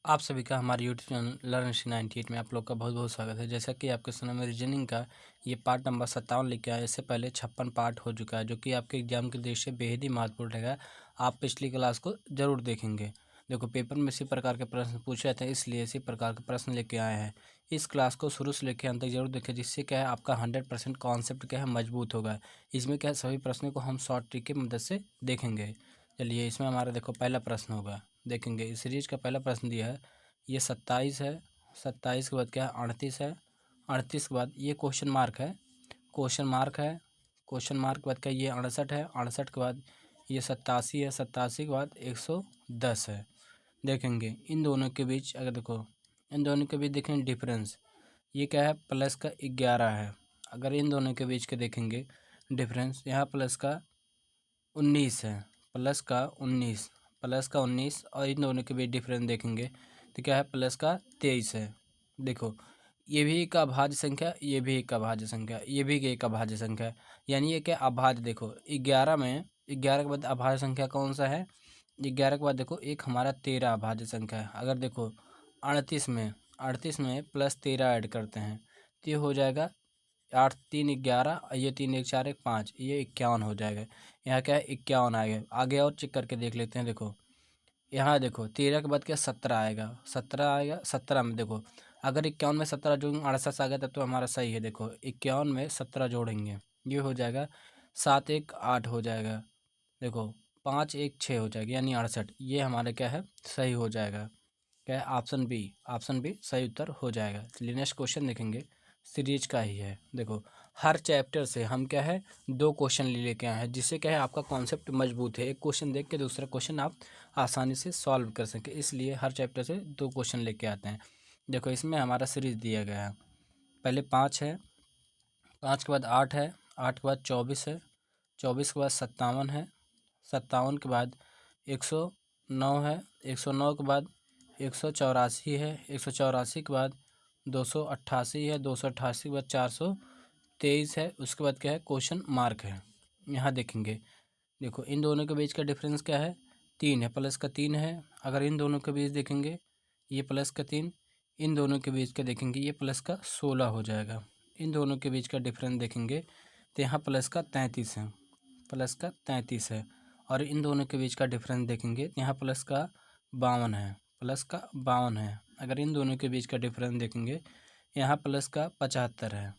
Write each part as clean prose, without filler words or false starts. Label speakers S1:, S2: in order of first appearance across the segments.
S1: आप सभी का हमारे यूट्यूब चैनल लर्न 98 में आप लोग का बहुत बहुत स्वागत है। जैसा कि आपके समय में रीजनिंग का ये पार्ट नंबर 57 लेके आए। इससे पहले 56 पार्ट हो चुका है, जो कि आपके एग्जाम के दृष्टि से बेहद ही महत्वपूर्ण रहेगा। आप पिछली क्लास को जरूर देखेंगे। देखो, पेपर में इसी प्रकार के प्रश्न पूछे जाते हैं, इसलिए इसी प्रकार के प्रश्न लेके आए हैं। इस क्लास को शुरू से लेकर अंत तक जरूर देखें, जिससे क्या है आपका 100% कॉन्सेप्ट क्या है मजबूत होगा। इसमें क्या है सभी प्रश्नों को हम शॉर्ट ट्रिक की मदद से देखेंगे। चलिए, इसमें हमारा देखो पहला प्रश्न होगा, देखेंगे। इस सीरीज का पहला प्रश्न दिया है, ये 27 है। 27 के बाद क्या है 38 है। 38 के बाद ये क्वेश्चन मार्क है, क्वेश्चन मार्क है। क्वेश्चन मार्क के बाद क्या ये 68 है। 68 के बाद ये 87 है। 87 के बाद 110 है। देखेंगे इन दोनों के बीच, अगर देखो इन दोनों के बीच देखेंगे डिफरेंस, ये क्या है प्लस का 11 है। अगर इन दोनों के बीच के देखेंगे डिफरेंस, यहाँ प्लस का 19 है। प्लस का 19, प्लस का 19, और इन दोनों के बीच डिफरेंस देखेंगे तो क्या है प्लस का 23 है। देखो, ये भी एक अभाज्य संख्या, ये भी एक अभाज्य संख्या, ये भी एक अभाज्य संख्या है। यानी ये क्या अभाज्य, देखो 11 में 11 के बाद अभाज्य संख्या कौन सा है। 11 के बाद देखो एक हमारा 13 अभाज्य संख्या है। अगर देखो 38 में प्लस 13 ऐड करते हैं तो ये हो जाएगा 8 3 11, ये 3 1 4 1 5, ये 51 हो जाएगा। यहाँ क्या है 51 आएगा। आगे और चेक करके देख लेते हैं। देखो यहाँ देखो 13 के बाद क्या 17 आएगा। 17 आएगा। 17 में देखो अगर 51 में 17 जोड़ेंगे 68 आ गया तब तो हमारा सही है। देखो 51 में 17 जोड़ेंगे, ये हो जाएगा 7 1 8 हो जाएगा। देखो 5 1 6 हो जाएगा, यानी 68। ये हमारा क्या है सही हो जाएगा। क्या है ऑप्शन बी, ऑप्शन बी सही उत्तर हो जाएगा। चलिए नेक्स्ट क्वेश्चन देखेंगे, सीरीज का ही है। देखो, हर चैप्टर से हम क्या है 2 क्वेश्चन लेके आए हैं, जिससे क्या है आपका कॉन्सेप्ट मजबूत है। एक क्वेश्चन देख के दूसरा क्वेश्चन आप आसानी से सॉल्व कर सकें, इसलिए हर चैप्टर से 2 क्वेश्चन लेके आते हैं। देखो, इसमें हमारा सीरीज दिया गया है। पहले 5 है, 5 के बाद 8 है, 8 के बाद 24 है, 24 के बाद 57 है, 57 के बाद 109 है, 109 के बाद 184 है, 184 के बाद 288 है, 288 के बाद 423 है। उसके बाद क्या है क्वेश्चन मार्क है। यहाँ देखेंगे, देखो इन दोनों के बीच का डिफरेंस क्या है 3 है, प्लस का 3 है। अगर इन दोनों के बीच देखेंगे ये प्लस का 3, इन दोनों के बीच का देखेंगे ये प्लस का 16 हो जाएगा। इन दोनों के बीच का डिफरेंस देखेंगे तो यहाँ प्लस का 33 है, प्लस का 33 है। और इन दोनों के बीच का डिफरेंस देखेंगे तो यहाँ प्लस का 52 है, प्लस का 52 है। अगर इन दोनों के बीच का डिफरेंस देखेंगे यहाँ प्लस का 75 है,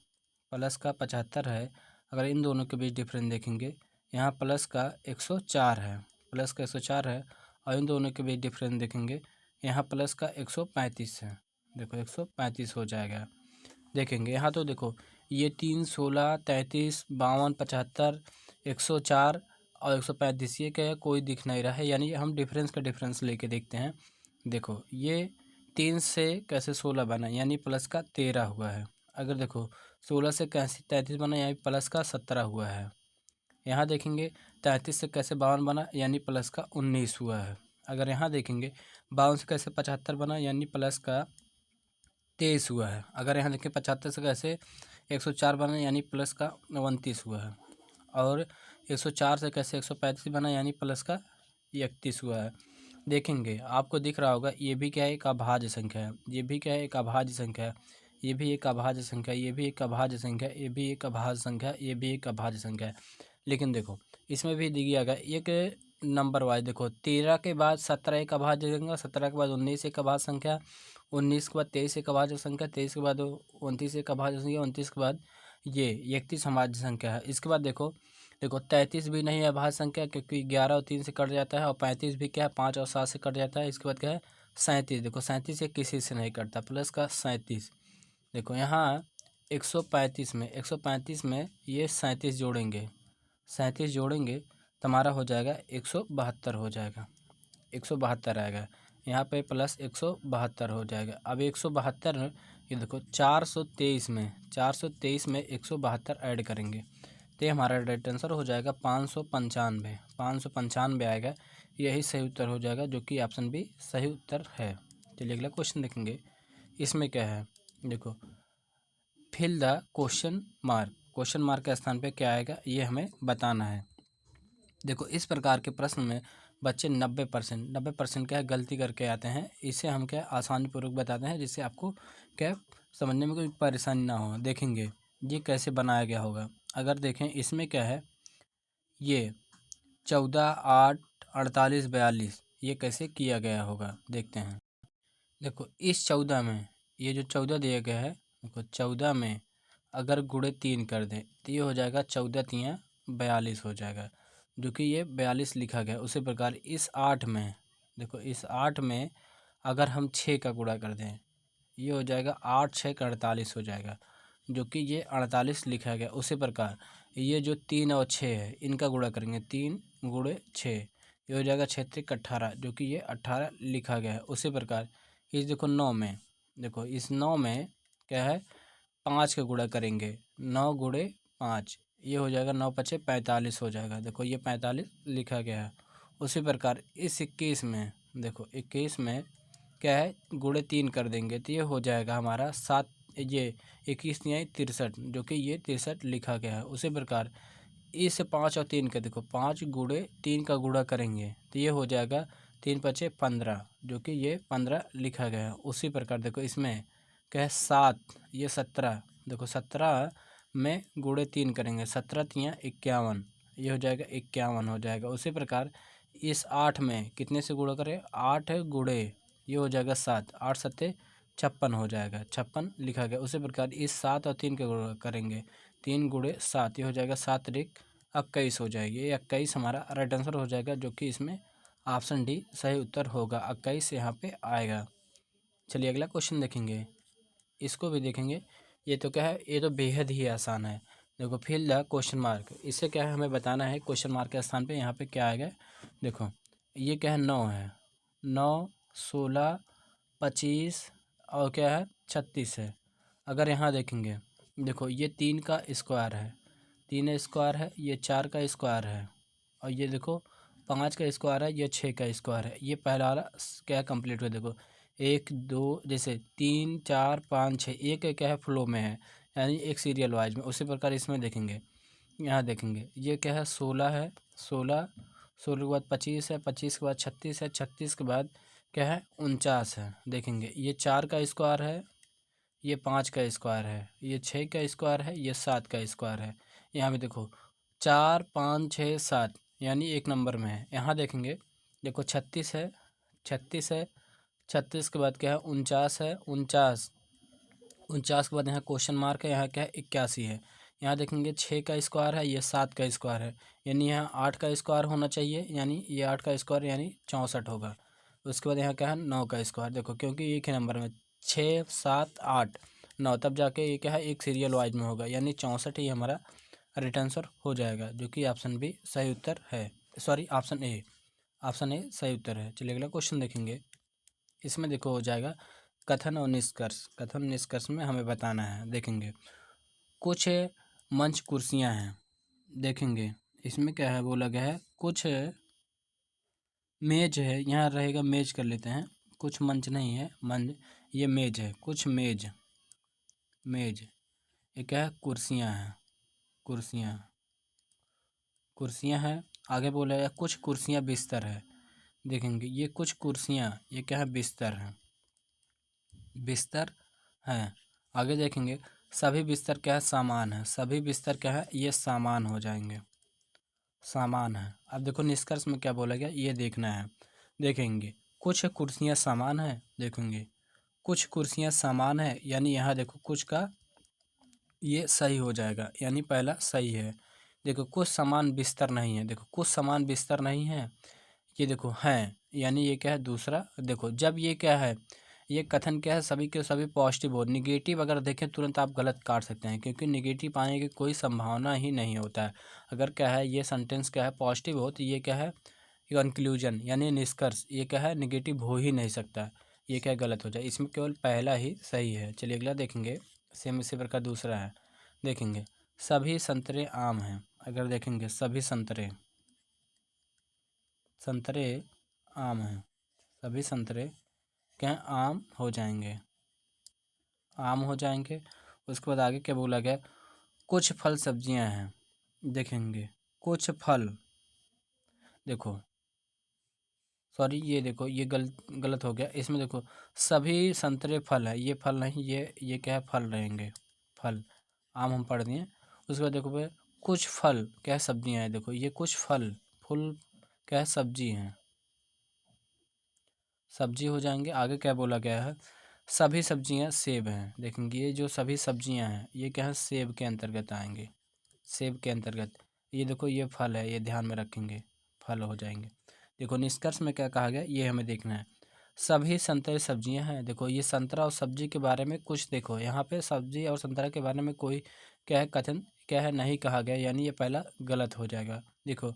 S1: प्लस का 75 है। अगर इन दोनों के बीच डिफरेंस देखेंगे यहाँ प्लस का 104 है, प्लस का 104 है। और इन दोनों के बीच डिफरेंस देखेंगे यहाँ प्लस का 135 है। देखो 135 हो जाएगा। देखेंगे यहाँ तो देखो ये 3 16 33 52 75 104 और 135, ये क्या है कोई दिख नहीं रहा है, यानी हम डिफरेंस का डिफरेंस लेके देखते हैं। देखो ये 3 से कैसे 16 बना, यानी प्लस का 13 हुआ है। अगर देखो 16 से कैसे 33 बना, यानी प्लस का 17 हुआ है। यहाँ देखेंगे 33 से कैसे 52 बना, यानी प्लस का 19 हुआ है। अगर यहाँ देखेंगे 52 से कैसे 75 बना, यानी प्लस का 23 हुआ है। अगर यहाँ देखें 75 से कैसे 104 बना, यानी प्लस का 29 हुआ है। और 104 से कैसे 135 बना, यानी प्लस का 31 हुआ है। देखेंगे आपको दिख रहा होगा ये भी क्या है एक अभाज्य संख्या है, ये भी क्या है एक अभाज्य संख्या है, ये भी एक अभाज्य संख्या, ये भी एक अभाज्य संख्या, ये भी एक अभाज्य संख्या, ये भी एक अभाज्य संख्या है। लेकिन देखो इसमें भी दिया गया एक नंबर वाइज। देखो 13 के बाद 17 एक अभाज्य संख्या, 17 के बाद 19 एक अभाज्य संख्या, 19 के बाद 23 एक अभाज्य संख्या, 23 के बाद 29 एक अभाज्य संख्या, 29 के बाद ये 31 अभाज्य संख्या है। इसके बाद देखो 33 भी नहीं है अभाज्य संख्या, क्योंकि 11 और 3 से कट जाता है। और 35 भी क्या है 5 और 7 से कट जाता है। इसके बाद क्या है 37। देखो 37 ये किसी से नहीं कटता, प्लस का 37। देखो यहाँ 135 में ये 37 जोड़ेंगे, 37 जोड़ेंगे तो हमारा हो जाएगा 172 हो जाएगा, 172 आएगा। यहाँ पे प्लस 172 हो जाएगा। अब 172 ये देखो 423 में 172 ऐड करेंगे तो हमारा राइट आंसर हो जाएगा 595, 595 आएगा। यही सही उत्तर हो जाएगा, जो कि ऑप्शन बी सही उत्तर है। चलिए अगला क्वेश्चन देखेंगे। इसमें क्या है देखो, फिल द क्वेश्चन मार्क के स्थान पे क्या आएगा ये हमें बताना है। देखो इस प्रकार के प्रश्न में बच्चे 90% क्या है गलती करके आते हैं। इसे हम क्या आसानी पूर्वक बताते हैं, जिससे आपको क्या समझने में कोई परेशानी ना हो। देखेंगे ये कैसे बनाया गया होगा। अगर देखें इसमें क्या है, ये 14, 8, 48, 42 ये कैसे किया गया होगा देखते हैं। देखो इस 14 में, ये जो 14 दिया गया है, देखो 14 में अगर गुणे 3 कर दें तो ये हो जाएगा 14 तियाँ 42 हो जाएगा, जो कि ये 42 लिखा गया। उसी प्रकार इस 8 में, देखो इस 8 में अगर हम 6 का गुणा कर दें, ये हो जाएगा 8 6 का 48 हो जाएगा, जो कि ये 48 लिखा गया। उसी प्रकार ये जो 3 और 6 है इनका गुणा करेंगे, 3 गुणे 6 ये हो जाएगा 6 3 18, जो कि ये 18 लिखा गया है। उसी प्रकार इस देखो 9 में, देखो इस 9 में क्या है 5 का गुणा करेंगे, 9 गुणे 5 ये हो जाएगा 9 पचे 45 हो जाएगा, देखो ये 45 लिखा गया है। उसी प्रकार इस 21 में, देखो 21 में क्या है गुणे 3 कर देंगे तो ये हो जाएगा हमारा 7, ये 21 तिहाई 63, जो कि ये 63 लिखा गया है। उसी प्रकार इस 5 और 3 का, देखो 5 गुणे 3 का गुणा करेंगे तो ये हो जाएगा 3 पचे 15, जो कि ये 15 लिखा गया है। उसी प्रकार देखो इसमें क्या है 7, ये 17, देखो 17 में गुणे 3 करेंगे, 17 तियाँ 51 ये हो जाएगा 51 हो जाएगा। उसी प्रकार इस 8 में कितने से गुणा करें, 8 गुणे ये हो जाएगा 7, 8 सत्ते 56 हो जाएगा, 56 लिखा गया। उसी प्रकार इस 7 और 3 का गुणा करेंगे, 3 गुणे 7 ये हो जाएगा 7 त्रिक 21 हो जाएगी, ये 21 हमारा राइट आंसर हो जाएगा, जो कि इसमें ऑप्शन डी सही उत्तर होगा। 21 यहाँ पे आएगा। चलिए अगला क्वेश्चन देखेंगे, इसको भी देखेंगे। ये तो क्या है, ये तो बेहद ही आसान है। देखो फिल द क्वेश्चन मार्क, इससे क्या है हमें बताना है क्वेश्चन मार्क के स्थान पे यहाँ पे क्या आएगा। देखो ये क्या है 9 है, 9, 16, 25 और क्या है 36 है। अगर यहाँ देखेंगे, देखो ये 3 का स्क्वायर है, 3 स्क्वायर है, ये 4 का स्क्वायर है, और ये देखो 5 का स्क्वायर है, ये 6 का स्क्वायर है। ये पहला वाला क्या कंप्लीट हुआ, देखो 1 2 जैसे 3 4 5 6 एक क्या है फ्लो में है, यानी एक सीरियल वाइज में। उसी प्रकार इसमें देखेंगे, यहाँ देखेंगे ये क्या है 16 है, 16, 16 के बाद 25 है, 25 के बाद 36 है, 36 के बाद क्या है 49 है। देखेंगे ये 4 का स्क्वायर है, ये 5 का स्क्वायर है, ये 6 का स्क्वायर है, ये 7 का स्क्वायर है। यहाँ पे देखो 4 5 6 7 यानी एक नंबर में है। यहाँ देखेंगे, देखो 36 है, 36 है, 36 के बाद क्या है 49 है, 49, 49 के बाद यहाँ क्वेश्चन मार्क है, यहाँ क्या है 81 है। यहाँ देखेंगे 6 का स्क्वायर है, ये 7 का स्क्वायर है, यानी यहाँ 8 का स्क्वायर होना चाहिए, यानी ये 8 का स्क्वायर यानी 64 होगा। उसके बाद यहाँ क्या है 9 का स्क्वायर, देखो क्योंकि एक ही नंबर में 6 7 8 9, तब जाके ये क्या है एक सीरियल वाइज में होगा, यानी 64 ही हमारा राइट आंसर हो जाएगा, जो कि ऑप्शन बी सही उत्तर है। Sorry option A, option A सही उत्तर है। चलिए अगला क्वेश्चन देखेंगे, इसमें देखो हो जाएगा कथन और निष्कर्ष। कथन निष्कर्ष में हमें बताना है। देखेंगे कुछ मंच कुर्सियां हैं, देखेंगे इसमें क्या है बोला गया है कुछ मेज है, यहाँ रहेगा मेज कर लेते हैं, कुछ मंच नहीं है मंच, ये मेज है, कुछ मेज, मेज ये क्या है कुर्सियां हैं, कुर्सियां, कुर्सियां हैं। आगे बोला है कुछ कुर्सियां बिस्तर है, देखेंगे ये कुछ कुर्सियां ये क्या है बिस्तर है, बिस्तर हैं। आगे देखेंगे सभी बिस्तर क्या है सामान है, सभी बिस्तर क्या है ये सामान हो जाएंगे, सामान है। अब देखो निष्कर्ष में क्या बोला गया ये देखना है। देखेंगे कुछ कुर्सियां सामान है, देखेंगे कुछ कुर्सियां सामान है, यानी यहाँ देखो कुछ का ये सही हो जाएगा, यानी पहला सही है। देखो कुछ सामान बिस्तर नहीं है, देखो कुछ सामान बिस्तर नहीं है, ये देखो हैं, यानी ये क्या है दूसरा। देखो जब ये क्या है ये कथन क्या है सभी के सभी पॉजिटिव हो, निगेटिव अगर देखें तुरंत आप गलत काट सकते हैं, क्योंकि निगेटिव आने की कोई संभावना ही नहीं होता है। अगर क्या है ये सेंटेंस क्या है पॉजिटिव हो तो ये क्या है कंक्लूजन यानी निष्कर्ष, ये क्या है निगेटिव हो ही नहीं सकता, ये क्या गलत हो जाए। इसमें केवल पहला ही सही है। चलिए अगला देखेंगे, सेम इसी प्रकार दूसरा है। देखेंगे सभी संतरे आम हैं, अगर देखेंगे सभी संतरे, संतरे आम हैं, सभी संतरे क्या हैं? आम हो जाएंगे, आम हो जाएंगे। उसके बाद आगे क्या बोला गया कुछ फल सब्जियां हैं, देखेंगे कुछ फल, देखो सॉरी ये देखो ये गलत हो गया। इसमें देखो सभी संतरे फल है, ये फल नहीं, ये क्या है, फल रहेंगे, फल। आम हम पढ़ दिए। उसके बाद देखो भाई कुछ फल क्या है, सब्जियां हैं। देखो ये कुछ फल, फुल क्या है, सब्जी हैं, सब्जी हो जाएंगे। आगे क्या बोला गया है, सभी सब्जियां सेब हैं। देखेंगे ये जो सभी सब्जियां हैं ये क्या है, सेब के अंतर्गत आएंगे, सेब के अंतर्गत। ये देखो ये फल है, ये ध्यान में रखेंगे, फल हो जाएंगे। देखो निष्कर्ष में क्या कहा गया ये हमें देखना है। सभी संतरे सब्जियां हैं। देखो ये संतरा और सब्जी के बारे में कुछ, देखो यहाँ पे सब्जी और संतरा के बारे में कोई क्या है, कथन क्या है, नहीं कहा गया, यानी ये पहला गलत हो जाएगा। देखो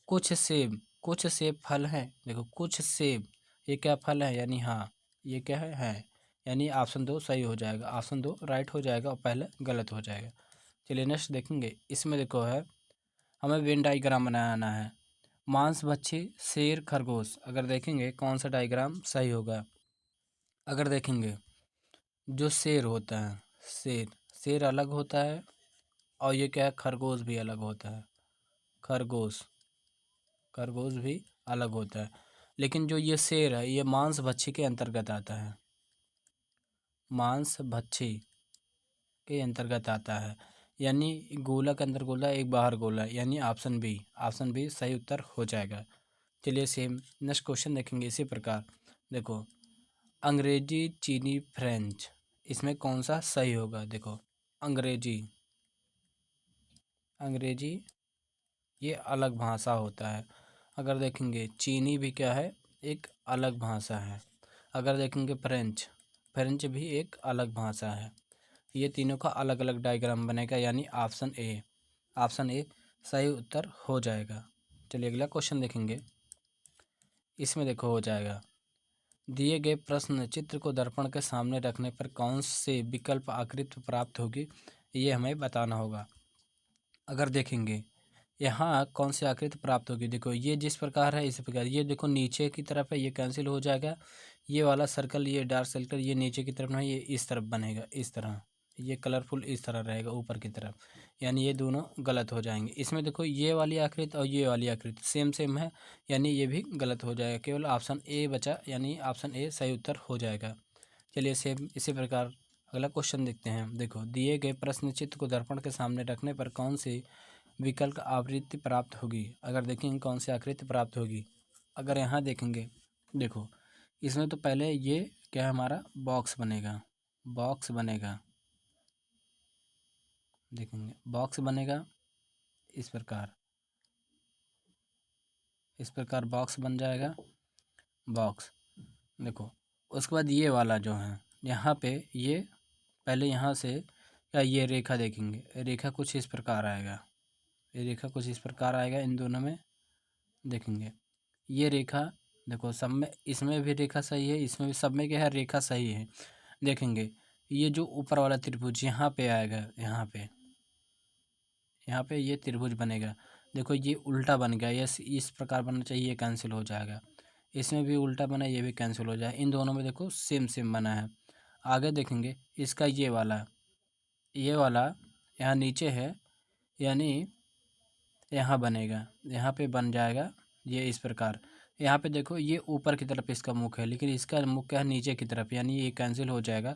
S1: कुछ सेब, कुछ सेब फल हैं। देखो कुछ सेब ये क्या फल है, यानी हाँ ये क्या है, यानी ऑप्शन 2 सही हो जाएगा, ऑप्शन 2 राइट हो जाएगा और पहला गलत हो जाएगा। चलिए नेक्स्ट देखेंगे। इसमें देखो है हमें वेन डाइग्राम बनाना है। मांसभक्षी शेर खरगोश, अगर देखेंगे कौन सा डायग्राम सही होगा। अगर देखेंगे जो शेर होता है, शेर, शेर अलग होता है, और ये क्या है, खरगोश भी अलग होता है, खरगोश, खरगोश भी अलग होता है। लेकिन जो ये शेर है ये मांसभक्षी के अंतर्गत आता है, मांसभक्षी के अंतर्गत आता है, यानी गोला के अंदर गोला एक बाहर गोला, यानी ऑप्शन बी, ऑप्शन बी सही उत्तर हो जाएगा। चलिए सेम नेक्स्ट क्वेश्चन देखेंगे इसी प्रकार। देखो अंग्रेजी, चीनी, फ्रेंच, इसमें कौन सा सही होगा। देखो अंग्रेजी, अंग्रेजी ये अलग भाषा होता है। अगर देखेंगे चीनी भी क्या है, एक अलग भाषा है। अगर देखेंगे फ्रेंच, फ्रेंच भी एक अलग भाषा है। ये तीनों का अलग अलग डायग्राम बनेगा, यानी ऑप्शन ए, ऑप्शन ए सही उत्तर हो जाएगा। चलिए अगला क्वेश्चन देखेंगे। इसमें देखो हो जाएगा, दिए गए प्रश्न चित्र को दर्पण के सामने रखने पर कौन से विकल्प आकृति प्राप्त होगी, ये हमें बताना होगा। अगर देखेंगे यहाँ कौन सी आकृति प्राप्त होगी, देखो ये जिस प्रकार है इस प्रकार, ये देखो नीचे की तरफ है, ये कैंसिल हो जाएगा। ये वाला सर्कल, ये डार्क सर्कल ये नीचे की तरफ नहीं, ये इस तरफ बनेगा, इस तरह, ये कलरफुल इस तरह रहेगा ऊपर की तरफ, यानी ये दोनों गलत हो जाएंगे। इसमें देखो ये वाली आकृति और ये वाली आकृति सेम सेम है, यानी ये भी गलत हो जाएगा। केवल ऑप्शन ए बचा, यानी ऑप्शन ए सही उत्तर हो जाएगा। चलिए सेम इसी प्रकार अगला क्वेश्चन देखते हैं। देखो दिए गए प्रश्न चित्र को दर्पण के सामने रखने पर कौन सी विकल्प आवृत्ति प्राप्त होगी। अगर देखेंगे कौन सी आकृति प्राप्त होगी। अगर यहाँ देखेंगे, देखो इसमें तो पहले ये क्या है, हमारा बॉक्स बनेगा, बॉक्स बनेगा, देखेंगे बॉक्स बनेगा इस प्रकार, इस प्रकार बॉक्स बन जाएगा, बॉक्स। देखो उसके बाद ये वाला जो है यहाँ पे, ये पहले यहाँ से क्या, ये रेखा देखेंगे, रेखा कुछ इस प्रकार आएगा, ये रेखा कुछ इस प्रकार आएगा इन दोनों में। देखेंगे ये रेखा, देखो सब में, इसमें भी रेखा सही है, इसमें भी, सब में क्या है, रेखा सही है। देखेंगे ये जो ऊपर वाला त्रिभुज यहाँ पे आएगा, यहाँ पे, यहाँ पे ये त्रिभुज बनेगा। देखो ये उल्टा बन गया, ये इस प्रकार बनना चाहिए, ये कैंसिल हो जाएगा। इसमें भी उल्टा बना, ये भी कैंसिल हो जाएगा। इन दोनों में देखो सेम सेम बना है। आगे देखेंगे इसका ये वाला, ये वाला यहाँ नीचे है, यानी यहाँ बनेगा, यहाँ पे बन जाएगा ये इस प्रकार। यहाँ पे देखो ये ऊपर की तरफ इसका मुख है, लेकिन इसका मुख क्या है, नीचे की तरफ, यानी ये कैंसिल हो जाएगा।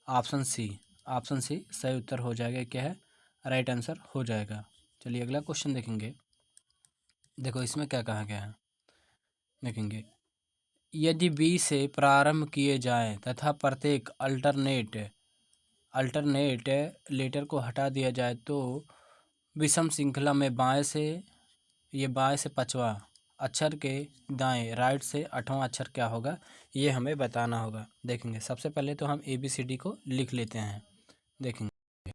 S1: ऑप्शन सी, ऑप्शन सी सही उत्तर हो जाएगा, क्या है, राइट आंसर हो जाएगा। चलिए अगला क्वेश्चन देखेंगे। देखो इसमें क्या कहा गया है, देखेंगे यदि बी से प्रारंभ किए जाएं तथा प्रत्येक अल्टरनेट लेटर को हटा दिया जाए तो विषम श्रृंखला में बाएं से, ये बाएं से पांचवा अक्षर के दाएं, राइट से आठवां अक्षर क्या होगा, ये हमें बताना होगा। देखेंगे सबसे पहले तो हम ABCD को लिख लेते हैं। देखेंगे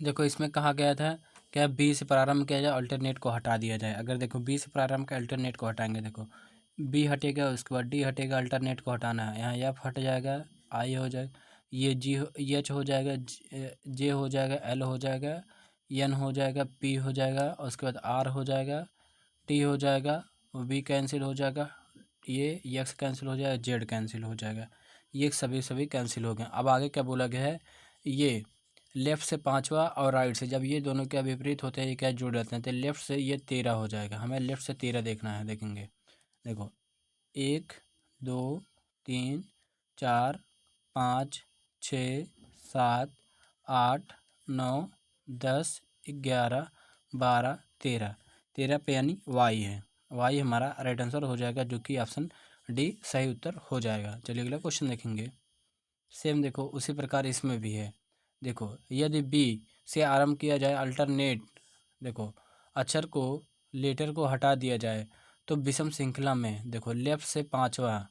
S1: देखो इसमें कहा गया था क्या, बी से प्रारंभ किया जाए, अल्टरनेट को हटा दिया जाए। अगर देखो बी से प्रारंभ के अल्टरनेट को हटाएंगे, देखो बी हटेगा, उसके बाद डी हटेगा, अल्टरनेट को हटाना है, यहाँ एफ हट जाएगा, आई हो जाएगा, ये एच हो जाएगा, जे हो जाएगा, एल हो जाएगा, एन हो जाएगा, पी हो जाएगा, उसके बाद आर हो जाएगा, टी हो जाएगा, वी कैंसिल हो जाएगा, ये एक्स कैंसिल हो जाएगा, जेड कैंसिल हो जाएगा, ये सभी कैंसिल हो गए। अब आगे क्या बोला गया है, ये लेफ़्ट से पांचवा और राइट से, जब ये दोनों क्या विपरीत होते हैं, ये क्या जुड़ जाते हैं, तो लेफ़्ट से ये 13 हो जाएगा। हमें लेफ़्ट से 13 देखना है। देखेंगे देखो 1 2 3 4 5 6 7 8 9 10 11 12 13 13 पे यानी वाई है। वाई हमारा राइट आंसर हो जाएगा, जो कि ऑप्शन डी सही उत्तर हो जाएगा। चलिए अगला क्वेश्चन देखेंगे। सेम देखो उसी प्रकार इसमें भी है। देखो यदि बी से आरंभ किया जाए अल्टरनेट, देखो अक्षर को लेटर को हटा दिया जाए तो विषम श्रृंखला में देखो लेफ्ट से पांचवा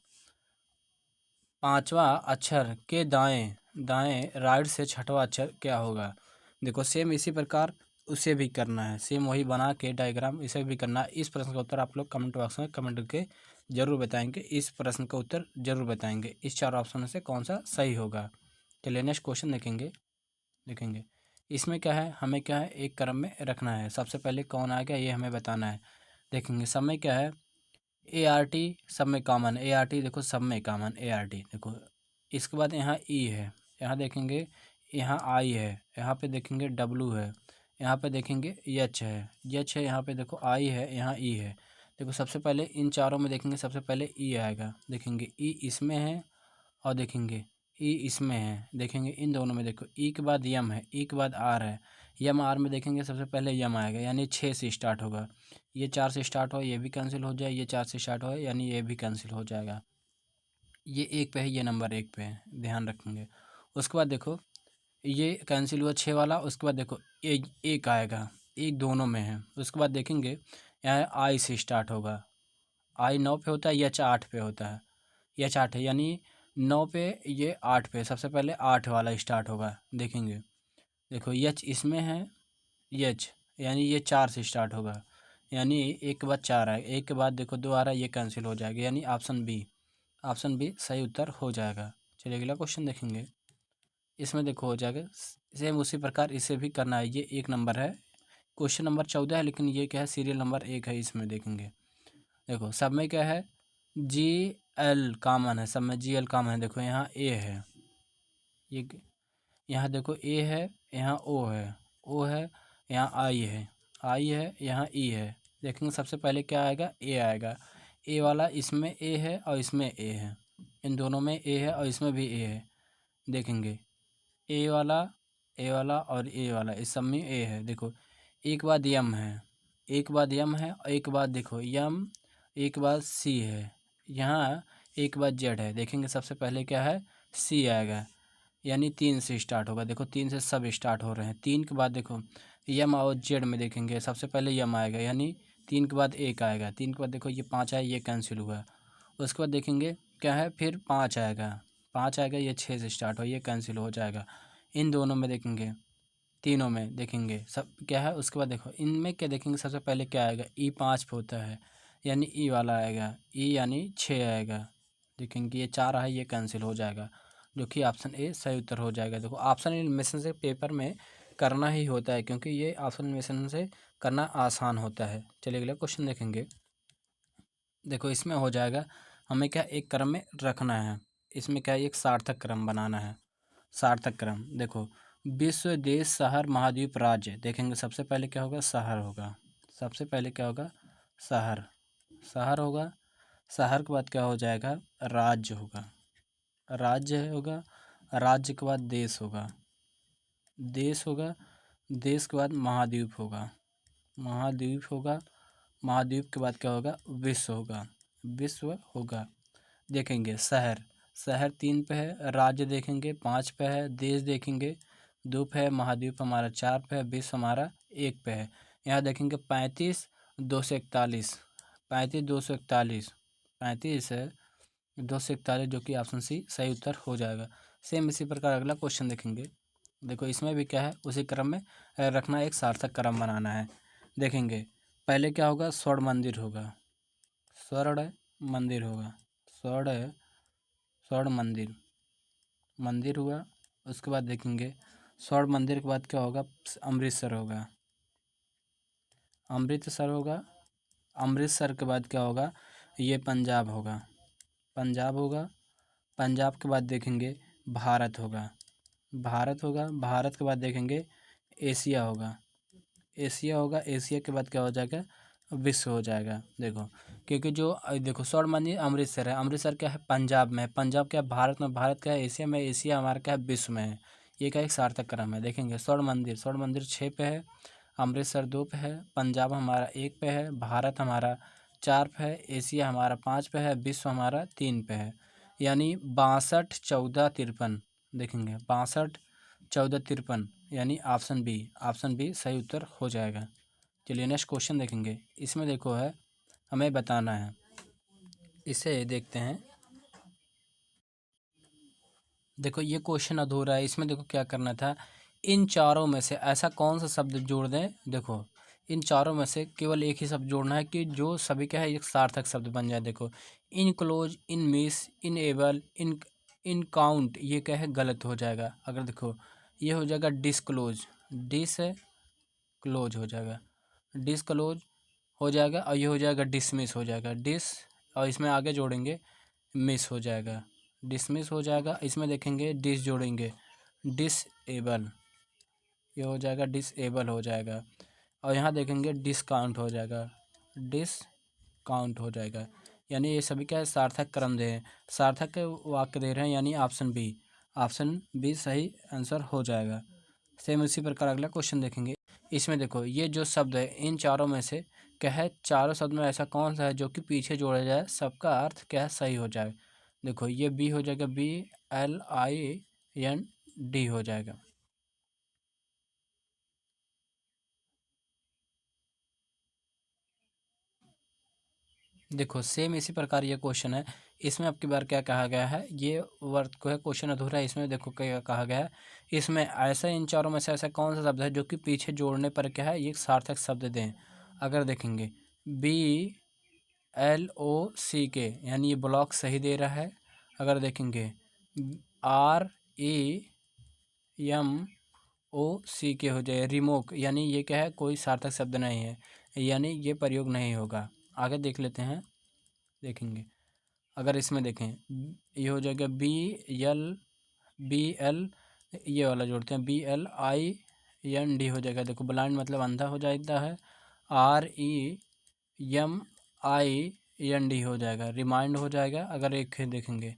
S1: अक्षर के दाएं दाएं राइट से छठवां अक्षर क्या होगा। देखो सेम इसी प्रकार उसे भी करना है, सेम वही बना के डायग्राम इसे भी करना है। इस प्रश्न का उत्तर आप लोग कमेंट बॉक्स में कमेंट करके जरूर बताएंगे। इस प्रश्न का उत्तर जरूर बताएंगे इस चार ऑप्शन में से कौन सा सही होगा। चलिए नेक्स्ट क्वेश्चन देखेंगे। इसमें क्या है, हमें क्या है एक क्रम में रखना है। सबसे पहले कौन आएगा ये हमें बताना है। देखेंगे समय क्या है, ए आर टी सब में कॉमन, ए आर टी देखो सब में कॉमन ए आर टी देखो। इसके बाद यहाँ ई है, यहाँ देखेंगे यहाँ आई है, यहाँ पे देखेंगे डब्लू है, यहाँ पे देखेंगे एच है, एच है, यहाँ पे देखो आई है, यहाँ ई है। देखो सबसे पहले इन चारों में देखेंगे सबसे पहले ई आएगा। देखेंगे ई इसमें है और देखेंगे ई इसमें है। देखेंगे इन दोनों में देखो ई के बाद यम है, ई के बाद आर है, यम आर में देखेंगे सबसे पहले यम आएगा यानी 6 से स्टार्ट होगा। ये 4 से स्टार्ट हो ये भी कैंसिल हो जाए, ये 4 से स्टार्ट हो यानी ये भी कैंसिल हो जाएगा। ये 1 पे है, ये नंबर 1 पे है, ध्यान रखेंगे। उसके बाद देखो ये कैंसिल हुआ 6 वाला। उसके बाद देखो एक आएगा, एक दोनों में है। उसके बाद देखेंगे यहाँ आई से स्टार्ट होगा, आई 9 पे होता है, एच 8 पे होता है, एच 8 है यानी 9 पे ये 8 पे, सबसे पहले 8 वाला स्टार्ट होगा। देखेंगे देखो एच इसमें है, एच यानी ये 4 से स्टार्ट होगा यानी एक के बाद 4 आएगा, एक के बाद देखो 2 आ रहा है ये कैंसिल हो जाएगा यानी ऑप्शन बी सही उत्तर हो जाएगा। चलिए अगला क्वेश्चन देखेंगे। इसमें देखो हो जाएगा सेम उसी प्रकार इसे भी करना है। ये 1 नंबर है, क्वेश्चन नंबर 14 है, लेकिन ये क्या है सीरियल नंबर 1 है। इसमें देखेंगे देखो सब में क्या है जी एल कॉमन है, सब में जी एल कॉमन है। देखो यहाँ ए है, ये यहाँ देखो ए है, यहाँ ओ है, यहाँ आई है, यहाँ ई है। देखेंगे सबसे पहले क्या आएगा ए आएगा, ए वाला इसमें ए है और इसमें ए है, इन दोनों में ए है और इसमें भी ए है। देखेंगे ए वाला और ए वाला इस सब में ए है। देखो एक बाद यम है, एक बाद यम है और एक बाद देखो यम, एक बाद सी है, यहाँ एक बाद जेड है। देखेंगे सबसे पहले क्या है सी आएगा यानी 3 से स्टार्ट होगा। देखो 3 से सब स्टार्ट हो रहे हैं। 3 के बाद देखो यम और जेड में देखेंगे सबसे पहले यम आएगा यानी 3 के बाद एक आएगा। 3 के बाद देखो ये 5 आया ये कैंसिल हुआ। उसके बाद देखेंगे क्या है फिर 5 आएगा, 5 आएगा ये 6 से स्टार्ट हो ये कैंसिल हो जाएगा। इन दोनों में देखेंगे, तीनों में देखेंगे सब क्या है। उसके बाद देखो इनमें क्या देखेंगे सबसे पहले क्या आएगा ई 5 पे होता है यानी ई वाला आएगा, ई यानी 6 आएगा। देखेंगे ये 4 है ये कैंसिल हो जाएगा, जो कि ऑप्शन ए सही उत्तर हो जाएगा। देखो ऑप्शन एलिमिनेशन से पेपर में करना ही होता है क्योंकि ये ऑप्शन एलिमिनेशन से करना आसान होता है। चलिए अगला क्वेश्चन देखेंगे। देखो इसमें हो जाएगा हमें क्या एक क्रम में रखना है। इसमें क्या एक सार्थक क्रम बनाना है। सार्थक क्रम देखो विश्व, देश, शहर, महाद्वीप, राज्य। देखेंगे सबसे पहले क्या होगा शहर होगा, सबसे पहले क्या होगा शहर होगा। शहर के बाद क्या हो जाएगा राज्य होगा, राज्य होगा। राज्य के बाद देश होगा, देश होगा। देश के बाद महाद्वीप होगा, महाद्वीप होगा। महाद्वीप के बाद क्या होगा विश्व होगा, विश्व होगा। देखेंगे शहर, शहर 3 पे है, राज्य देखेंगे 5 पे है, देश देखेंगे 2 पे है, महाद्वीप हमारा 4 पे है, विश्व हमारा 1 पे है। यहाँ देखेंगे 35 241, 35 241, 35 है 241, जो कि ऑप्शन सी सही उत्तर हो जाएगा। सेम इसी प्रकार अगला क्वेश्चन देखेंगे। देखो इसमें भी क्या है उसी क्रम में रखना, एक सार्थक क्रम बनाना है। देखेंगे पहले क्या होगा स्वर्ण मंदिर होगा, स्वर्ण मंदिर होगा, स्वर्ण मंदिर मंदिर हुआ। उसके बाद देखेंगे स्वर्ण मंदिर के बाद क्या होगा अमृतसर होगा, अमृतसर होगा। अमृतसर के बाद क्या होगा ये पंजाब होगा, पंजाब होगा। पंजाब के बाद देखेंगे भारत होगा, भारत होगा। भारत के बाद देखेंगे एशिया होगा, एशिया होगा। एशिया के बाद क्या हो जाएगा विश्व हो जाएगा। देखो क्योंकि जो देखो स्वर्ण मंदिर अमृतसर है, अमृतसर क्या है पंजाब में है, पंजाब क्या है भारत में, भारत क्या है एशिया में, एशिया हमारा क्या है विश्व में है। ये क्या एक सार्थक क्रम है। देखेंगे स्वर्ण मंदिर 6 पे है, अमृतसर 2 पे है, पंजाब हमारा 1 पे है, भारत हमारा 4 पे है, एशिया हमारा 5 पे है, विश्व हमारा 3 पे है। यानी 62 14 53। देखेंगे 62 14 53 यानी ऑप्शन बी सही उत्तर हो जाएगा। चलिए नेक्स्ट क्वेश्चन देखेंगे। इसमें देखो है हमें बताना है, इसे देखते हैं। देखो ये क्वेश्चन अधूरा है, इसमें देखो क्या करना था, इन चारों में से ऐसा कौन सा शब्द जोड़ दें। देखो इन चारों में से केवल एक ही शब्द जोड़ना है कि जो सभी क्या है एक सार्थक शब्द बन जाए। देखो in close, in miss, in able, in count, ये क्या है गलत हो जाएगा। अगर देखो ये हो जाएगा डिसक्लोज, डिस क्लोज हो जाएगा, डिसक्लोज हो जाएगा, और ये हो जाएगा डिसमिस हो जाएगा, डिस और इसमें आगे जोड़ेंगे मिस हो जाएगा, डिसमिस हो जाएगा। इसमें देखेंगे डिस जोड़ेंगे डिसेबल, ये हो जाएगा डिसेबल हो जाएगा, और यहाँ देखेंगे डिस्काउंट हो जाएगा, डिसकाउंट हो जाएगा। यानी ये सभी क्या है सार्थक क्रम दे हैं, सार्थक वाक्य दे रहे हैं, यानी ऑप्शन बी सही आंसर हो जाएगा। सेम उसी प्रकार अगला क्वेश्चन देखेंगे। इसमें देखो ये जो शब्द है इन चारों में से क्या है, चारों शब्द में ऐसा कौन सा है जो कि पीछे जोड़ा जाए सबका अर्थ क्या है सही हो जाए। देखो ये बी हो जाएगा, BLIND हो जाएगा। देखो सेम इसी प्रकार ये क्वेश्चन है, इसमें अब की बार क्या कहा गया है, ये वर्ड को है क्वेश्चन अधूरा है। इसमें देखो क्या कहा गया है, इसमें ऐसा इन चारों में से ऐसा कौन सा शब्द है जो कि पीछे जोड़ने पर क्या है ये सार्थक शब्द दें। अगर देखेंगे BLOCK यानी ये ब्लॉक सही दे रहा है। अगर देखेंगे REMOC हो जाए रिमोक, यानी ये क्या है कोई सार्थक शब्द नहीं है, यानी ये प्रयोग नहीं होगा। आगे देख लेते हैं, देखेंगे अगर इसमें देखें ये हो जाएगा BL ये वाला जोड़ते हैं BLIND हो जाएगा। देखो ब्लाइंड मतलब अंधा हो जाता है, REMIND हो जाएगा, रिमाइंड हो जाएगा। अगर एक देखेंगे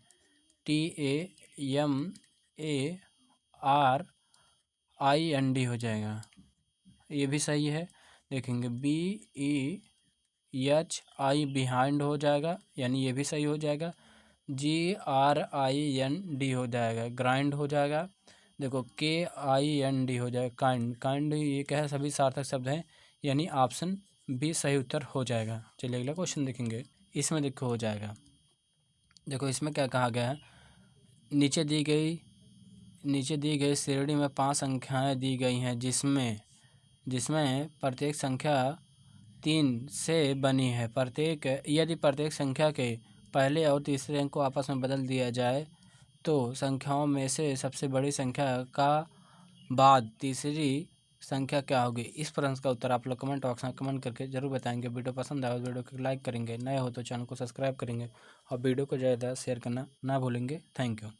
S1: TAMARIND हो जाएगा, ये भी सही है। देखेंगे BEHI बिहाइंड हो जाएगा, यानी ये भी सही हो जाएगा। GRIND हो जाएगा, ग्राइंड हो जाएगा। देखो KIND हो जाएगा, काइंड, ये क्या है सभी सार्थक शब्द हैं, यानी ऑप्शन बी सही उत्तर हो जाएगा। चलिए अगला क्वेश्चन देखेंगे। इसमें देखो हो जाएगा, देखो इसमें क्या कहा गया है, नीचे दी गई श्रेणी में 5 संख्याएं दी गई हैं जिसमें प्रत्येक संख्या 3 से बनी है। यदि प्रत्येक संख्या के पहले और तीसरे अंक को आपस में बदल दिया जाए तो संख्याओं में से सबसे बड़ी संख्या का बाद तीसरी संख्या क्या होगी। इस प्रश्न का उत्तर आप लोग कमेंट बॉक्स में कमेंट करके जरूर बताएंगे। वीडियो पसंद आए वीडियो को लाइक करेंगे, नए हो तो चैनल को सब्सक्राइब करेंगे और वीडियो को ज़्यादा शेयर करना ना भूलेंगे। Thank you.